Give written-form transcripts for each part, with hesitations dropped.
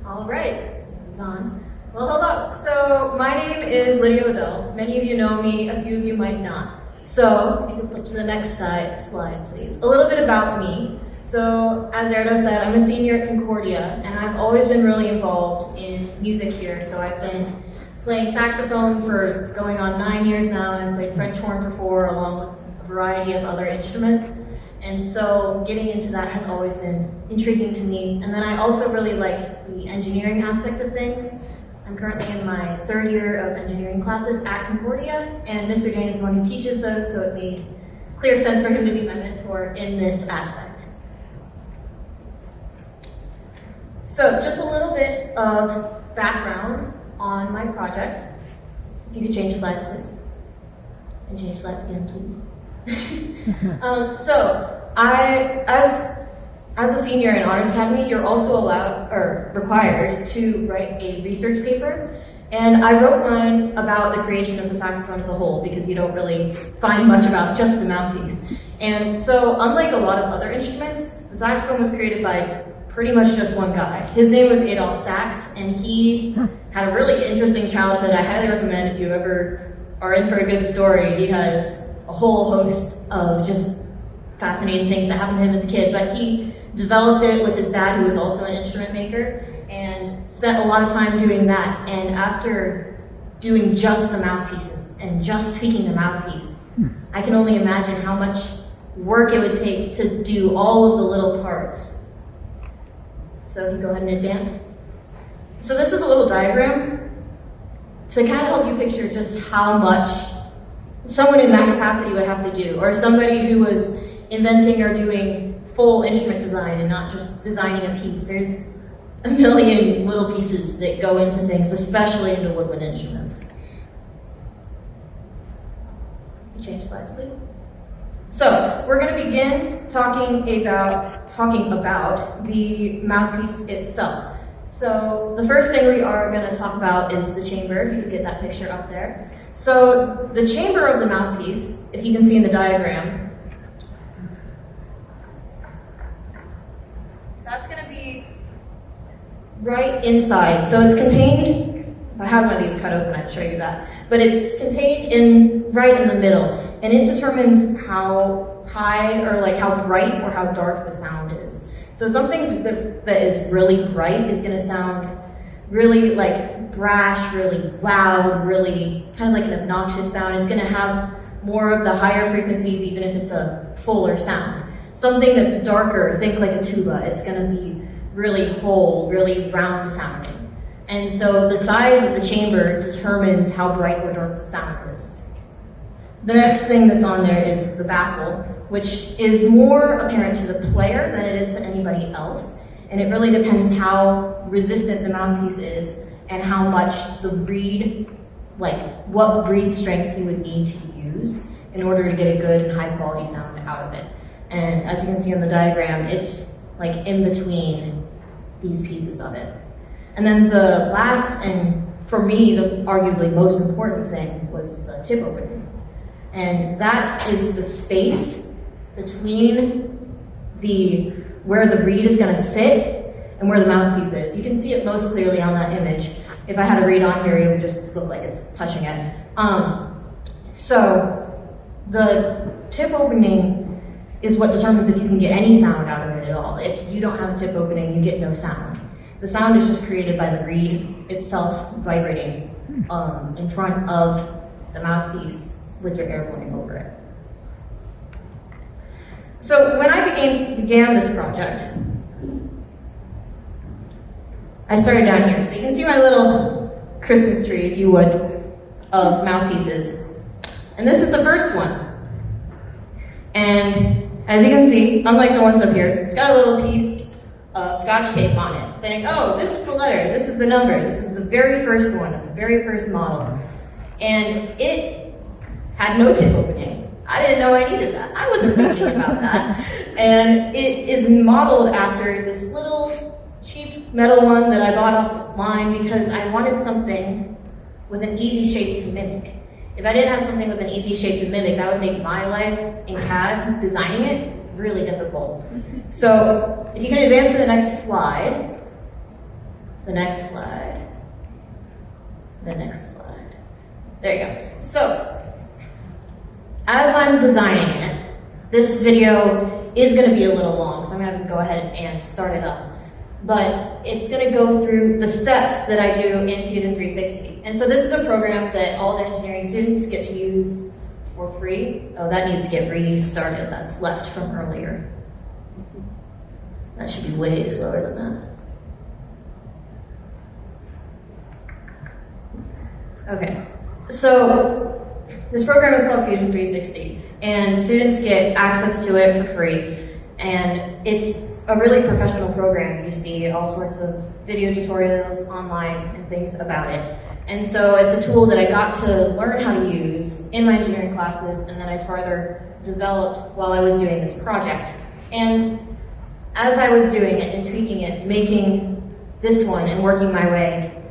All right, this is on. Well, hello. So my name is Lydia. Many of you know me, a few of you might not. So if you could flip to the next slide, please. A little bit about me. So as Erdo said, I'm a senior at Concordia, and I've always been really involved in music here. So I've been playing saxophone for going on 9 years now, and I've played French horn for 4, along with a variety of other instruments. And so getting into that has always been intriguing to me. And then I also really like the engineering aspect of things. I'm currently in my 3rd year of engineering classes at Concordia, and Mr. Jane is the one who teaches those, so it made clear sense for him to be my mentor in this aspect. So just a little bit of background on my project. If you could change slides, please. And change slides again, please. So as a senior in Honors Academy, you're also allowed or required to write a research paper. And I wrote mine about the creation of the saxophone as a whole, because you don't really find much about just the mouthpiece. And so unlike a lot of other instruments, the saxophone was created by pretty much just one guy. His name was Adolph Sax, and he had a really interesting childhood. I highly recommend if you ever are in for a good story. He has a whole host of just fascinating things that happened to him as a kid, but he developed it with his dad, who was also an instrument maker, and spent a lot of time doing that. And after doing just the mouthpieces and just tweaking the mouthpiece, I can only imagine how much work it would take to do all of the little parts. So if you go ahead and advance. So this is a little diagram to kind of help you picture just how much someone in that capacity would have to do, or somebody who was inventing or doing full instrument design and not just designing a piece. There's a million little pieces that go into things, especially into woodwind instruments. Change slides, please. So we're going to begin talking about the mouthpiece itself. So the first thing we are going to talk about is the chamber. If you could get that picture up there. So the chamber of the mouthpiece, if you can see in the diagram, that's going to be right inside. So it's contained, if I had one of these cut open, I'd show you that. But it's contained right in the middle, and it determines how high or like how bright or how dark the sound is. So something that is really bright is going to sound really like brash, really loud, really kind of like an obnoxious sound. It's going to have more of the higher frequencies, even if it's a fuller sound. Something that's darker, think like a tuba, it's going to be really whole, really round sounding. And so the size of the chamber determines how bright or dark the sound is. The next thing that's on there is the baffle, which is more apparent to the player than it is to anybody else. And it really depends how resistant the mouthpiece is and how much the reed, like what reed strength you would need to use in order to get a good and high quality sound out of it. And as you can see on the diagram, it's like in between these pieces of it. And then the last, and for me, the arguably most important thing was the tip opening. And that is the space between where the reed is going to sit and where the mouthpiece is. You can see it most clearly on that image. If I had a reed on here, it would just look like it's touching it. So the tip opening is what determines if you can get any sound out of it at all. If you don't have a tip opening, you get no sound. The sound is just created by the reed itself vibrating in front of the mouthpiece with your air blowing over it. So when I began this project, I started down here. So you can see my little Christmas tree, if you would, of mouthpieces. And this is the first one. And as you can see, unlike the ones up here, it's got a little piece of Scotch tape on it saying, oh, this is the letter, this is the number, this is the very first one of the very first model. And it had no tip opening. I didn't know I needed that. I wasn't thinking about that. And it is modeled after this little cheap metal one that I bought offline because I wanted something with an easy shape to mimic. If I didn't have something with an easy shape to mimic, that would make my life in CAD, designing it, really difficult. So if you can advance to the next slide. The next slide. The next slide. There you go. So, as I'm designing it, this video is going to be a little long, so I'm going to have to go ahead and start it up. But it's going to go through the steps that I do in Fusion 360. And so this is a program that all the engineering students get to use for free. Oh, that needs to get restarted. That's left from earlier. That should be way slower than that. Okay, so this program is called Fusion 360, and students get access to it for free. And it's a really professional program. You see all sorts of video tutorials online and things about it. And so it's a tool that I got to learn how to use in my engineering classes, and then I further developed while I was doing this project. And as I was doing it and tweaking it, making this one and working my way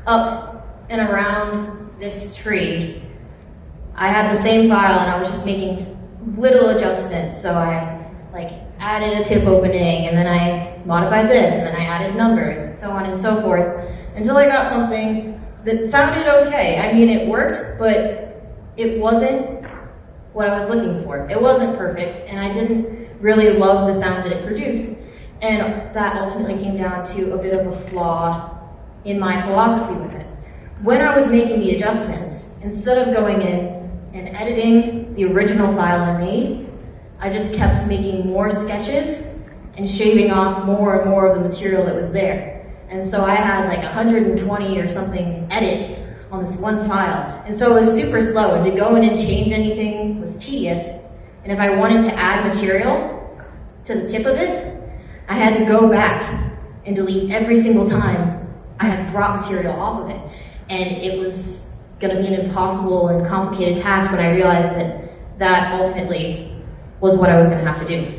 up and around this tree, I had the same file and I was just making little adjustments. So I added a tip opening, and then I modified this, and then I added numbers, so on and so forth, until I got something that sounded okay. I mean, it worked, but it wasn't what I was looking for. It wasn't perfect, and I didn't really love the sound that it produced. And that ultimately came down to a bit of a flaw in my philosophy with it. When I was making the adjustments, instead of going in and editing the original file I made, I just kept making more sketches and shaving off more and more of the material that was there. And so I had 120 or something edits on this one file. And so it was super slow, and to go in and change anything was tedious. And if I wanted to add material to the tip of it, I had to go back and delete every single time I had brought material off of it. And it was gonna be an impossible and complicated task when I realized that ultimately was what I was gonna have to do.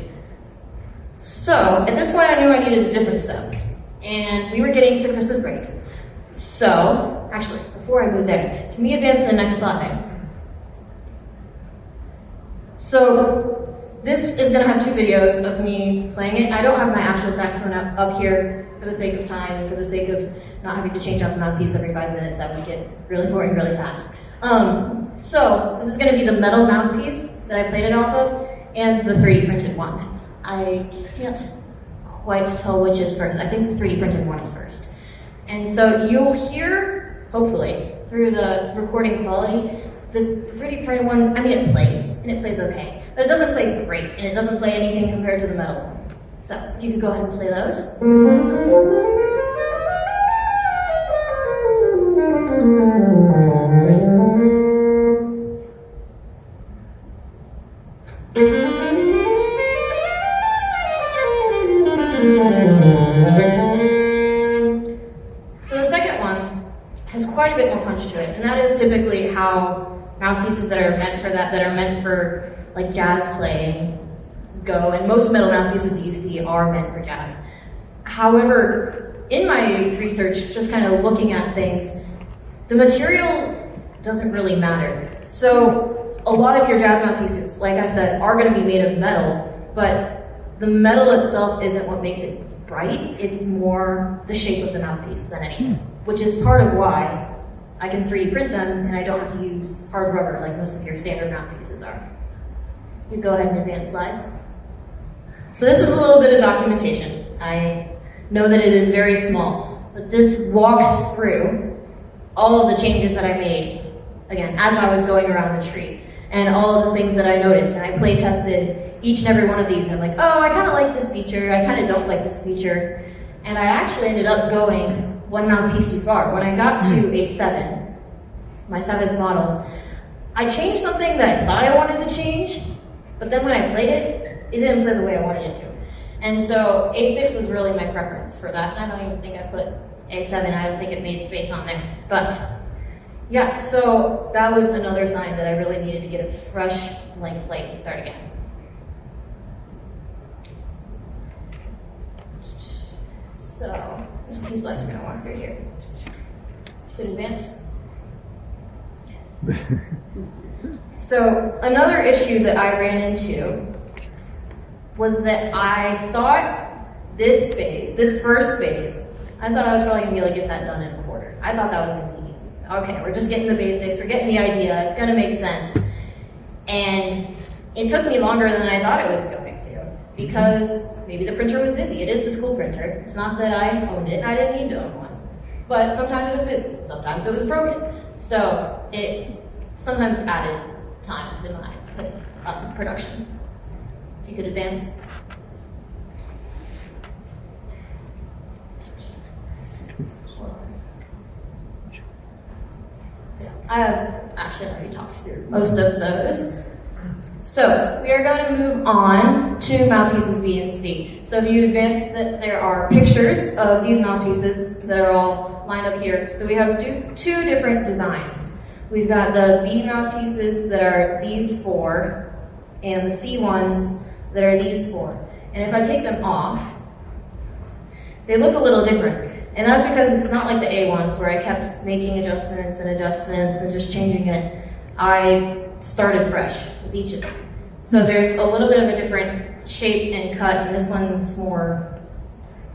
So at this point I knew I needed a different step. And we were getting to Christmas break. So, actually, before I move there, can we advance to the next slide? So this is gonna have 2 videos of me playing it. I don't have my actual saxophone up here for the sake of time, for the sake of not having to change out the mouthpiece every 5 minutes. That would get really boring really fast. So this is gonna be the metal mouthpiece that I played it off of, and the 3D printed one. I can't quite tell which is first. I think the 3D printed one is first. And so you'll hear, hopefully, through the recording quality, the 3D printed one, I mean, it plays, and it plays okay. But it doesn't play great, and it doesn't play anything compared to the metal one. So if you could go ahead and play those. So the second one has quite a bit more punch to it, and that is typically how mouthpieces that are meant for that are meant for jazz playing go, and most metal mouthpieces that you see are meant for jazz. However, in my research, just kind of looking at things, the material doesn't really matter. So a lot of your jazz mouthpieces, like I said, are going to be made of metal, but the metal itself isn't what makes it bright. It's more the shape of the mouthpiece than anything, which is part of why I can 3D print them and I don't have to use hard rubber like most of your standard mouthpieces are. You go ahead and advance slides. So this is a little bit of documentation. I know that it is very small, but this walks through all of the changes that I made, again, as I was going around the tree, and all of the things that I noticed, and I play tested each and every one of these, and I'm like, oh, I kind of like this feature, I kind of don't like this feature, and I actually ended up going one mouthpiece too far. When I got to A7, my 7th model, I changed something that I thought I wanted to change, but then when I played it, it didn't play the way I wanted it to. And so A6 was really my preference for that, and I don't even think I put A7, I don't think it made space on there. But yeah, so that was another sign that I really needed to get a fresh blank slate and start again. So there's a few slides we're gonna walk through here. Should advance. So another issue that I ran into was that I thought this phase, this first phase, I thought I was probably gonna be able to get that done in a quarter. I thought that was gonna be easy. Okay, we're just getting the basics, we're getting the idea, it's gonna make sense. And it took me longer than I thought it was going to, because maybe the printer was busy. It is the school printer. It's not that I owned it, and I didn't need to own one. But sometimes it was busy, sometimes it was broken. So it sometimes added time to my production. If you could advance. So yeah, I have actually already talked through most of those. So we are going to move on to mouthpieces B and C. So if you advance, there are pictures of these mouthpieces that are all lined up here. So we have two different designs. We've got the B mouthpieces that are these four, and the C ones that are these four. And if I take them off, they look a little different. And that's because it's not like the A ones where I kept making adjustments and just changing it. I started fresh with each of them. So there's a little bit of a different shape and cut, and this one's more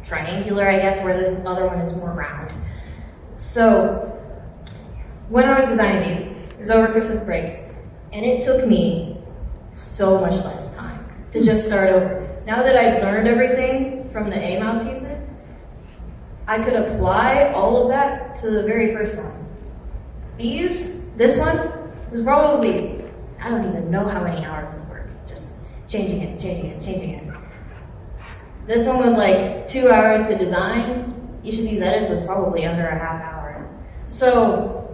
triangular, I guess, where the other one is more round. So when I was designing these, it was over Christmas break, and it took me so much less time to just start over. Now that I'd learned everything from the A mouthpieces, I could apply all of that to the very first one. This one was probably, I don't even know how many hours of work, just changing it. This one was like 2 hours to design. Each of these edits was probably under a half hour. So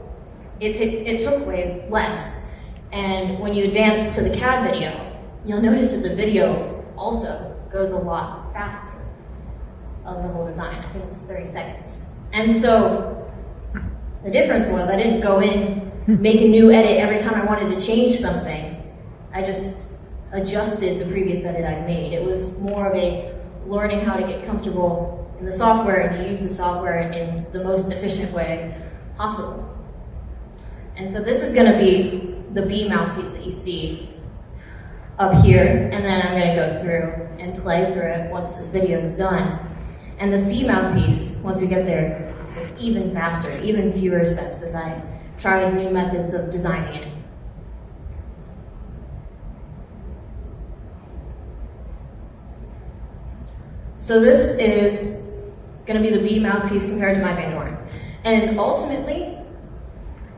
it took way less. And when you advance to the CAD video, you'll notice that the video also goes a lot faster of the whole design. I think it's 30 seconds. And so the difference was I didn't go in, make a new edit every time I wanted to change something. I just adjusted the previous edit I made. It was more of a learning how to get comfortable in the software and to use the software in the most efficient way possible. And so this is going to be the B mouthpiece that you see up here, and then I'm going to go through and play through it once this video is done. And the C mouthpiece, once we get there, is even faster, even fewer steps as I tried new methods of designing it. So this is going to be the B mouthpiece compared to my band organ. And ultimately,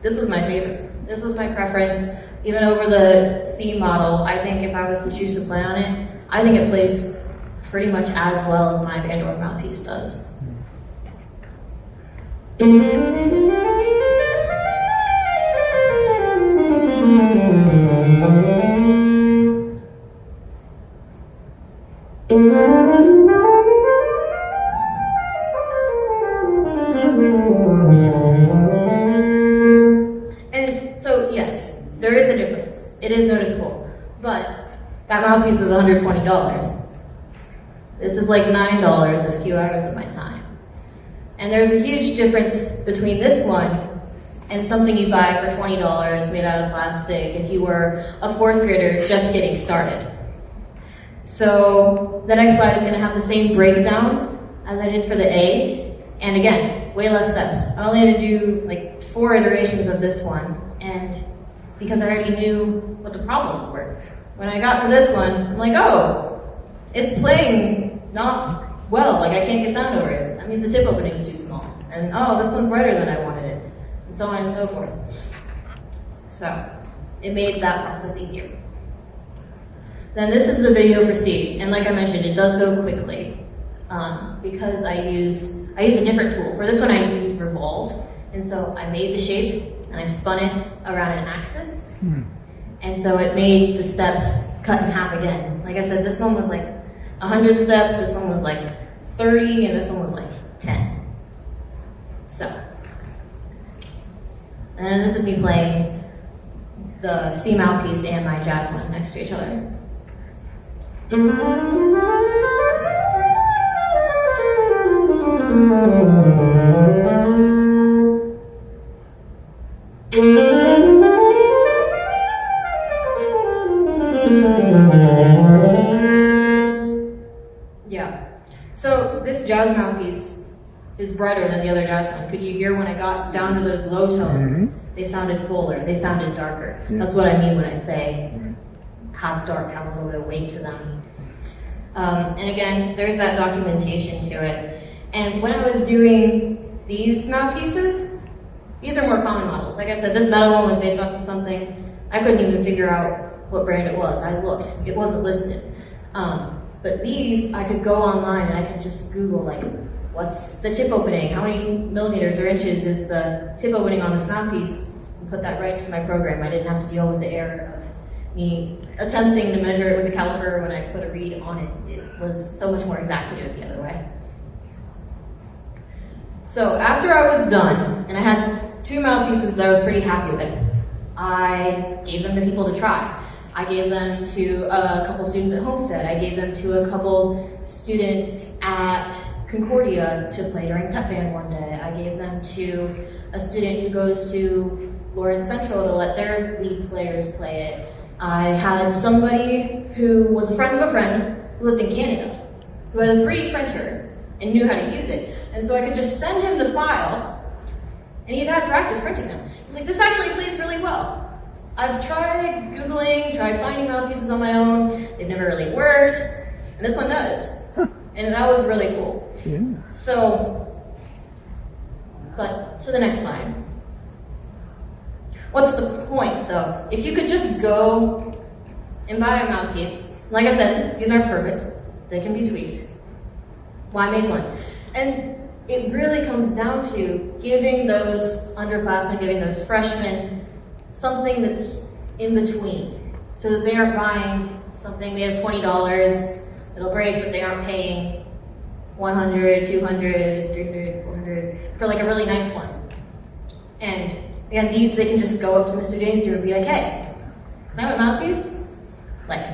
this was my favorite. This was my preference, even over the C model. I think if I was to choose to play on it, I think it plays pretty much as well as my band organ mouthpiece does. And so, yes, there is a difference. It is noticeable. But that mouthpiece is $120. This is like $9 and a few hours of my time. And there's a huge difference between this one and something you buy for $20 made out of plastic if you were a fourth grader just getting started. So the next slide is going to have the same breakdown as I did for the A. And again, way less steps. I only had to do like 4 iterations of this one, and because I already knew what the problems were. When I got to this one, I'm like, oh, it's playing not well, like I can't get sound over it. That means the tip opening is too small. And oh, this one's brighter than I wanted it. And so on and so forth. So it made that process easier. Then this is the video for C, and like I mentioned, it does go quickly because I used a different tool. For this one I used Revolve, and so I made the shape and I spun it around an axis, and so it made the steps cut in half again. Like I said, this one was like 100 steps, this one was like 30, and this one was like 10. So, and then this is me playing the C mouthpiece and my jazz one next to each other. Yeah. So this jazz mouthpiece is brighter than the other jazz one. Could you hear when I got down to those low tones? They sounded fuller, they sounded darker. That's what I mean when I say have dark, have a little bit of weight to them. And again, there's that documentation to it. And when I was doing these mouthpieces, these are more common models. Like I said, this metal one was based off of something I couldn't even figure out what brand it was. I looked, it wasn't listed. But these, I could go online and I could just Google, like, what's the tip opening? How many millimeters or inches is the tip opening on this mouthpiece? And put that right into my program. I didn't have to deal with the error of me attempting to measure it with a caliper when I put a reed on it. It was so much more exact to do it the other way. So after I was done, and I had 2 mouthpieces that I was pretty happy with, I gave them to people to try. I gave them to a couple students at Homestead. I gave them to a couple students at Concordia to play during pep band one day. I gave them to a student who goes to Lawrence Central to let their lead players play it. I had somebody who was a friend of a friend who lived in Canada, who had a 3D printer and knew how to use it. And so I could just send him the file, and he'd had practice printing them. He's like, this actually plays really well. I've tried Googling, tried finding mouthpieces on my own. They've never really worked, and this one does. And that was really cool. Yeah. So, but to the next slide. What's the point, though? If you could just go and buy a mouthpiece, like I said, these aren't perfect. They can be tweaked. Why make one? And it really comes down to giving those underclassmen, giving those freshmen, something that's in between, so that they aren't buying something made of $20, it'll break, but they aren't paying $100, $200, $300, $400 for like a really nice one. And again, these, they can just go up to Mr. James here and be like, hey, can I have a mouthpiece? Like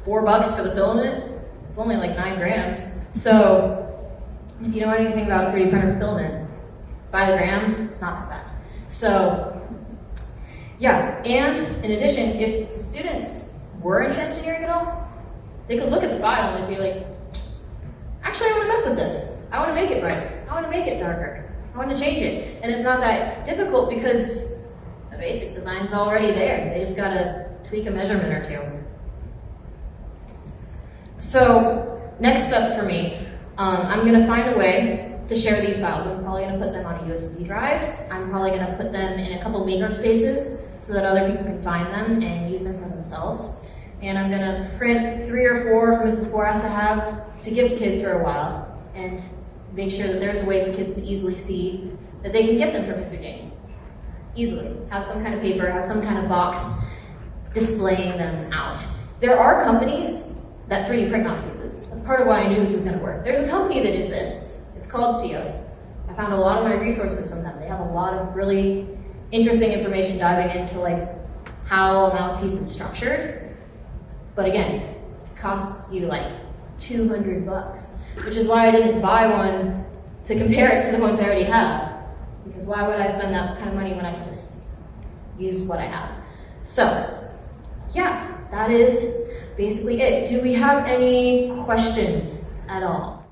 $4 for the filament? It's only like 9 grams. So if you know anything about 3D printer filament, by the gram, it's not that bad. So yeah, and in addition, if the students were into engineering at all, they could look at the file and be like, actually, I want to mess with this. I want to make it bright. I want to make it darker. I want to change it. And it's not that difficult because the basic design's already there. They just got to tweak a measurement or 2. So next steps for me, I'm going to find a way to share these files. I'm probably going to put them on a USB drive. I'm probably going to put them in a couple maker spaces so that other people can find them and use them for themselves. And I'm going to print 3 or 4 for Mrs. Borath to have to give to kids for a while and make sure that there's a way for kids to easily see that they can get them from Mr. Jane. Easily. Have some kind of paper, have some kind of box displaying them out. There are companies that 3D print mouthpieces. That's part of why I knew this was going to work. There's a company that exists. It's called CEOS. I found a lot of my resources from them. They have a lot of really interesting information diving into like how a mouthpiece is structured. But again, it costs you like $200, which is why I didn't buy one to compare it to the ones I already have. Because why would I spend that kind of money when I can just use what I have? So, yeah, that is basically it. Do we have any questions at all?